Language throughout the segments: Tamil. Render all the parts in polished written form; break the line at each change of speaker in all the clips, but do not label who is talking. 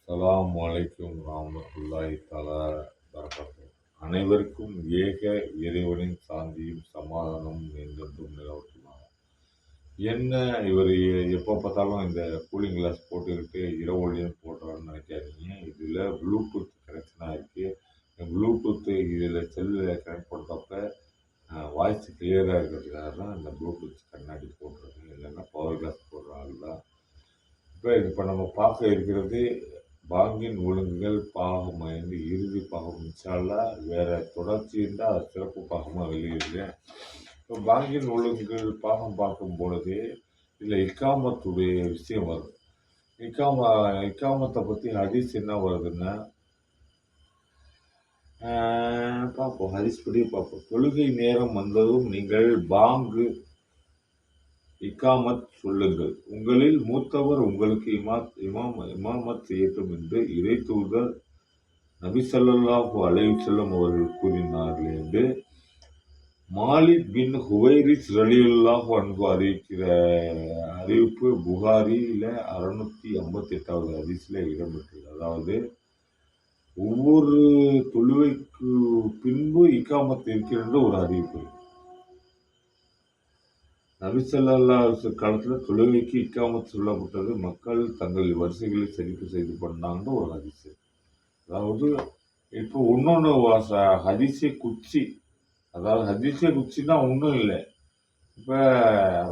அஸ்ஸலாமு அலைக்கும் ரஹ்மத்துல்லாஹி தஆலா பரகாத்துஹு. அனைவருக்கும் ஏக இறைவனின் சாந்தியும் சமாதானமும் என்றென்றும் நிலவட்டுமாக. என்ன இவர் எப்போ பார்த்தாலும் இந்த கூலிங் கிளாஸ் போட்டுக்கிட்டு இரவொளியும் போடுறான்னு நினைக்காதீங்க. இதில் ப்ளூடூத் கனெக்ஷனாக இருக்குது. ப்ளூடூத்து இதில் செல்லில் கனெக்ட் பண்ணுறப்ப வாய்ஸ் கிளியராக இருக்கிறதுக்காக தான் இந்த ப்ளூடூத் கண்ணாடி போடுறது. இல்லைன்னா பவர் கிளாஸ் போடுறாங்க தான். இப்போ நம்ம பார்க்க இருக்கிறது பாங்கின் ஒழுங்குகள் பாகம் 5 இறுதி பாகம். இன்ஷா அல்லாஹ் வேற தொடர்ச்சி இருந்தால் அது சிறப்பு பாகமாக வெளியிடுறேன். இப்போ பாங்கின் ஒழுங்குகள் பாகம் பார்க்கும் பொழுது இதில் இக்காமத்துடைய விஷயம் வருது. இக்காமத்தை பற்றி ஹதீஸ் என்ன வருதுன்னா, பார்ப்போம், ஹதீஸ் படி பார்ப்போம். தொழுகை நேரம் வந்ததும் நீங்கள் பாங்கு இக்காமத் சொல்லுங்கள். உங்களில் மூத்தவர் உங்களுக்கு இமாமத் செய்யட்டும் என்று இறை தூதர் நபி ஸல்லல்லாஹு அலைஹி வஸல்லம் அவர்கள் கூறினார்கள் என்று மாலிக் பின் ஹுவைரிஸ் ரலியல்லாஹு அன்ஹு அறிவிக்கிற அறிவிப்பு புகாரியில் 658வது ஹதீஸில் இடம்பெற்றது. அதாவது ஒவ்வொரு தொழுகைக்கு பின்பு இக்காமத் இருக்கிறது ஒரு அறிவிப்பு. நபி ஸல்லல்லாஹு அலைஹி வஸல்லம் காலத்தில் தொழுகைக்கு இக்காமத் சொல்லப்பட்டது. மக்கள் தங்கள் வரிசைகளை சரிப்பு செய்து பண்ணாங்கன்னு ஒரு ஹதீஸ். அதாவது இப்போ இன்னொன்று ஹதீஸே குச்சி. அதாவது ஹதீஸே குச்சின்னா ஒன்றும் இல்லை. இப்போ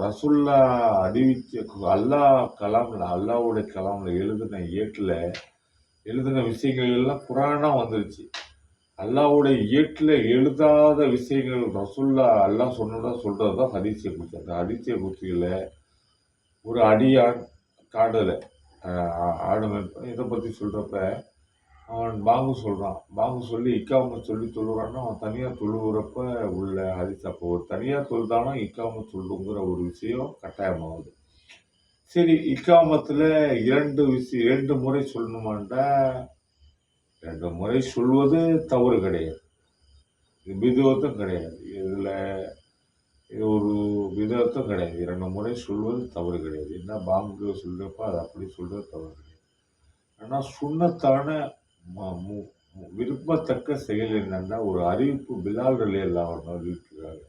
ரசுல்லா அறிவிச்ச அல்லாவுடைய கலாமில் எழுதின விஷயங்கள் எல்லாம் குரானாக வந்துருச்சு. அல்லாவுடைய ஏட்டில் எழுதாத விஷயங்கள் ரசுல்லா அல்லாஹ் சொன்னதா சொல்கிறது தான் ஹதீஸை குச்சி. அந்த ஹதீஸை குச்சியில் ஒரு அடியான் காடுல ஆடு இதை பற்றி சொல்கிறப்ப அவன் பாங்கு சொல்கிறான். பாங்கு சொல்லி இக்காமத் சொல்லி தொழுகிறான்னா அவன் தனியாக தொழுகிறப்ப உள்ள ஹதீஸ். அப்போ ஒரு தனியாக தொழுதானா இக்காமத் சொல்லுங்கிற ஒரு விஷயம் கட்டாயமாகுது. சரி, இக்காமத்தில் இரண்டு முறை சொல்லணுமாண்டா 2 முறை சொல்வது தவறு கிடையாது. இது பிதுஅத்தும் கிடையாது. இதில் இது ஒரு பிதுஅத்தும் கிடையாது. 2 முறை சொல்வது தவறு கிடையாது. என்ன பாங்கு சொல்றப்ப அது அப்படி சொல்றது தவறு கிடையாது. ஆனால் சுன்னத்தான விரும்பத்தக்க செயல் என்னன்னா, ஒரு அறிவிப்பு பிலால் ரலியல்லாஹு அன்ஹு அறிவிக்கிறாங்க.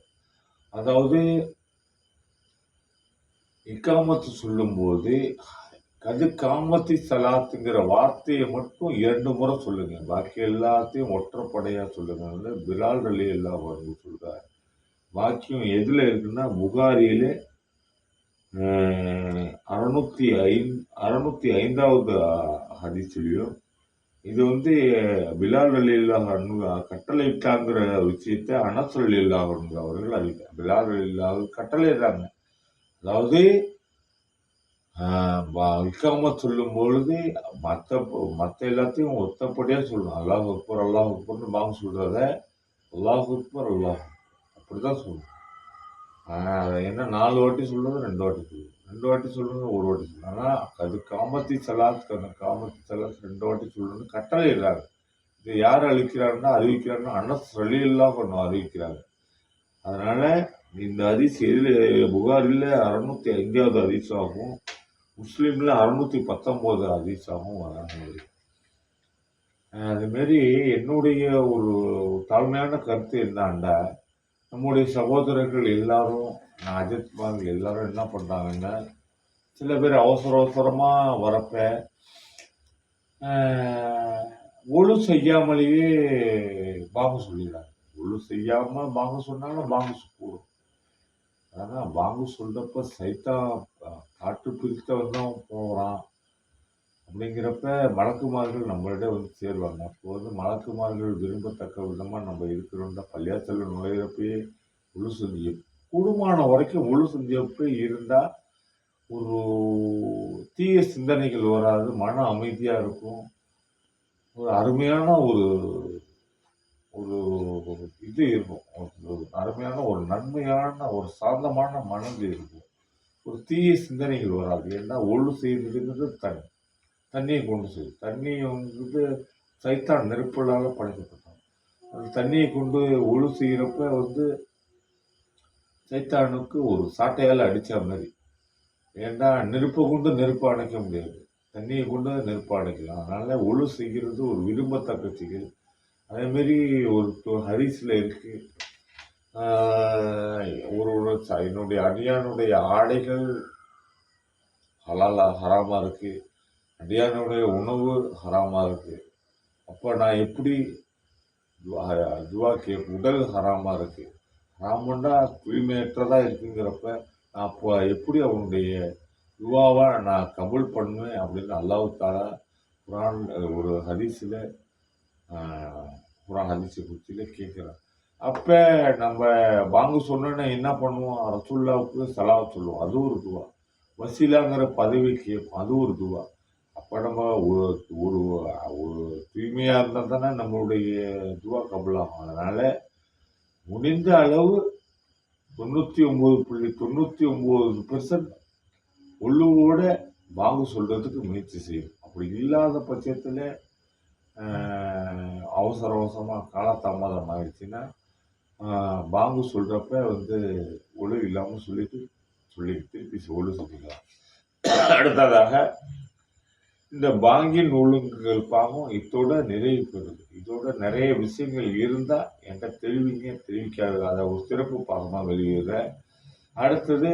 அதாவது இக்காமத்து சொல்லும்போது கது காமத்தி சலாத்துங்கிற வார்த்தையை மட்டும் 2 முறை சொல்லுங்க, பாக்கி எல்லாத்தையும் ஒற்றைப்படையா சொல்லுங்க. பிலால் ரலியல்லாஹு அன்ஹு சொல்றார். வாக்கியம் எதுல இருக்குன்னா புகாரியில 605வது ஹதீஸ்லயும். இது பிலால் ரலியல்லாஹு அன்ஹு கட்டளையிட்டாங்கிற விஷயத்தை அனஸ் ரலியல்லாஹு அன்ஹு அவர்கள் அறிவித்தார். பிலால் ரலியல்லாஹு கட்டளையிடுறாங்க. அதாவது இக்காமத் சொல்லும் பொழுது மற்ற எல்லாத்தையும் ஒத்தப்படியா சொல்லணும். அல்லாஹ் அக்பர் அல்லாஹ் அக்பர்னு பாங்க சொல்றத அல்லாஹ் அக்பர் அல்லாஹ் அப்படிதான் சொல்லணும். என்ன 4 வாட்டி சொல்றது 2 வாட்டி சொல்லணும், 2 வாட்டி சொல்றது 1 வாட்டி சொல்லணும். ஆனால் அது காமத்தி சலாத் 2 வாட்டி சொல்லணும்னு கட்டளையிடுறாங்க. இது யார் அறிவிக்கிறாருன்னா அனஸ் ரலியல்லாஹு அன்ஹு அறிவிக்கிறாங்க. அதனால இந்த ஹதீஸ் புகாரில் 605வது ஹதீஸ் ஆகும், முஸ்லீம்ல 619 ஹதீஸாகவும் வராங்க. அதுமாரி என்னுடைய ஒரு தாழ்மையான கருத்து என்னாண்டா, நம்முடைய சகோதரர்கள் எல்லாரும் அஜித் பாங்க எல்லாரும் என்ன பண்ணுறாங்கன்னா, சில பேர் அவசரமாக வரப்ப ஒழு செய்யாமலேயே பாங்க சொல்லிடுறாங்க. ஒழு செய்யாமல் பாங்க சொன்னாலும் பாங்க கூடும். ஆனால் பாங்கு சொல்றப்ப சைத்தான் காட்டு பிரித்தவன் தான் போகிறான் அப்படிங்கிறப்ப மலக்குமார்கள் நம்மளிடம் சேருவாங்க. அப்போ மலக்குமார்கள் விரும்பத்தக்க விதமாக நம்ம இருக்கிறோம்னா பள்ளியாசல நுழையிறப்பயே உழு செஞ்சு கூடுமான வரைக்கும் உழு செஞ்சப்ப இருந்தால் ஒரு தீய சிந்தனைகள் வராது, மன அமைதியாக இருக்கும். ஒரு அருமையான ஒரு ஒரு இது இருக்கும், ஒரு அருமையான ஒரு நன்மையான ஒரு சாந்தமான மனது இருக்கும். ஒரு தீய சிந்தனைகள் வராது. ஏன்னா ஒழு செய்யறதுங்கிறது தண்ணியை கொண்டு செய்யும். தண்ணி சைத்தான் நெருப்புலால படைக்கப்பட்டான். அந்த தண்ணியை கொண்டு ஒழு செய்யறப்ப சைத்தானுக்கு ஒரு சாட்டையால் அடிச்ச மாதிரி. ஏன்னா நெருப்பை கொண்டு நெருப்பை அணைக்க முடியாது. தண்ணியை கொண்டு நெருப்பு அணைக்கலாம். அதனால ஒழு செய்கிறது ஒரு விரும்பத்தக்க செயல். அதேமாரி ஒரு ஹதீஸ்ல இருக்கு. ஒரு என்னுடைய அடியானுடைய ஆடைகள் ஹலாலா ஹராமா இருக்கு. அடியானுடைய உணவு ஹராமா இருக்கு. அப்ப நான் எப்படி துவா உடல் ஹராமா இருக்கு. ஹராமுன்னா தூய்மையற்றதா இருக்குங்கிறப்ப, நான் அப்போ எப்படி அவனுடைய துவாவ நான் கபூல் பண்ணுவேன் அப்படின்னு அல்லாஹ் தஆலா குர்ஆன் ஒரு ஹதீஸ்ல அ குர்ஆன் ஹதீஸ குறிச்சில கேட்கிறான். அப்ப நம்ம பாங்கு சொன்னோனே என்ன பண்ணுவோம்? ரசூலுல்லாஹ்வுக்கு ஸலவாத் சொல்லுவோம். அது ஒரு துவா. வசீலாங்கிற பதவி கேட்போம். அது ஒரு துவா. அப்ப நம்ம ஒரு ஒரு ஒரு தூய்மையா இருந்தா தானே நம்மளுடைய துவா கபூலாகும். அதனால முடிந்த அளவு 99.99% ஒழுவோட பாங்கு சொல்றதுக்கு முயற்சி செய்யும். அப்படி இல்லாத பட்சத்துல அவசர அவசரமா காலதாமதம் ஆயிடுச்சுன்னா, பாங்கு சொல்றப்ப ஒழு இல்லாம சொல்லிட்டு திருப்பி ஒழு செஞ்சுக்கலாம். அடுத்ததாக இந்த பாங்கின் ஒழுங்குகள் பாகம் இதோட நிறைவு பெறுது. இதோட நிறைய விஷயங்கள் இருந்தா என்கிட்ட தெரிவிக்காது. அதை ஒரு சிறப்பு பாகமா வெளியிடுறேன். அடுத்தது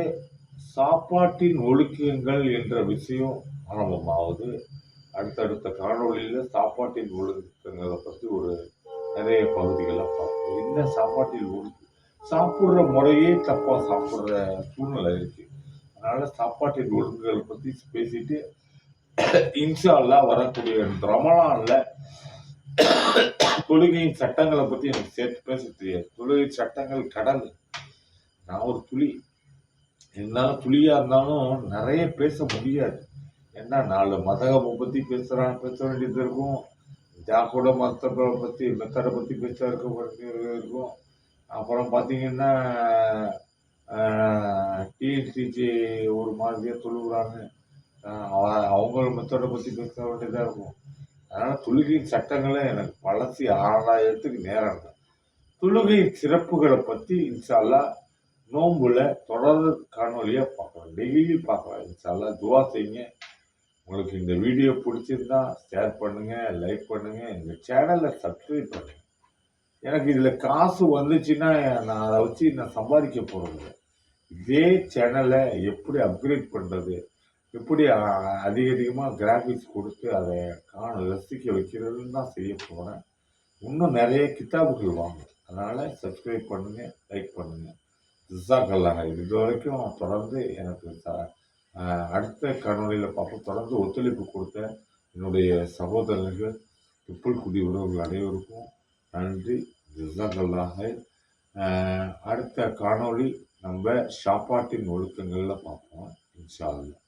சாப்பாட்டின் ஒழுக்கங்கள் என்ற விஷயம் ஆரம்பமாகுது. அடுத்தடுத்த காணொளியில சாப்பாட்டின் ஒழுக்கங்களை பற்றி ஒரு நிறைய பகுதிகளை பார்ப்போம். என்ன சாப்பாட்டில் சாப்பிடுற முறையே தப்பா சாப்பிடுற சூழ்நிலை இருக்கு. அதனால சாப்பாட்டின் ஒழுங்குகளை பத்தி பேசிட்டு இன்ஷா அல்லாஹ் வரக்கூடிய ரமலான்ல தொழுகையின் சட்டங்களை பத்தி எனக்கு சேர்த்து பேச தெரியாது. தொழுகை சட்டங்கள் கடல். நான் ஒரு துளி. இருந்தாலும் துளியா இருந்தாலும் நிறைய பேச முடியாது. ஏன்னா 4 மதகபை பத்தி பேச வேண்டியது இருக்கும். ஜாக்கூட மெத்தடை பத்தி பேச இருக்கும். அப்புறம் பார்த்தீங்கன்னா டிஎன்சிசி ஒரு மாதிரியா தொழுகிறாங்க. அவங்க மெத்தடை பத்தி பேச வேண்டியதா இருக்கும். அதனால தொழுகையின் சட்டங்களை எனக்கு பழசி ஆராயறதுக்கு நேரம் இல்லை. தொழுகையின் சிறப்புகளை பத்தி இன்ஷா அல்லாஹ் நோன்புல தொடர் காணொலியா பார்க்கலாம். டெய்லி பார்க்கலாம். இன்ஷா அல்லாஹ் துவா செய்யுங்க. உங்களுக்கு இந்த வீடியோ பிடிச்சிருந்தா ஷேர் பண்ணுங்க, லைக் பண்ணுங்க, எங்க சேனலை சப்ஸ்கிரைப் பண்ணுங்க. எனக்கு இதுல காசு வந்துச்சுன்னா நான் அதை வச்சு நான் சம்பாதிக்க போறது. இதே சேனலை எப்படி அப்கிரேட் பண்றது, எப்படி அதிகமாக கிராஃபிக்ஸ் கொடுத்து அதை ரசிக்க வைக்கிறதுன்னு தான் செய்ய போகிறேன். இன்னும் நிறைய கிதாபுகள் வாங்க. அதனால் சப்ஸ்கிரைப் பண்ணுங்கள், லைக் பண்ணுங்கள். ஜிஸாக்கல்லாஹ். இது வரைக்கும் தொடர்ந்து எனக்கு அடுத்த காணொலியில் பார்ப்போம். தொடர்ந்து ஒத்துழைப்பு கொடுத்த என்னுடைய சகோதரர்கள் குடி உறவுகள் அனைவருக்கும் நன்றி. ஜிஸாக்கல்லாஹ். அடுத்த காணொளி நம்ம சாப்பாட்டின் ஒழுக்கங்களில் பார்ப்போம் இன்ஷா அல்லாஹ்.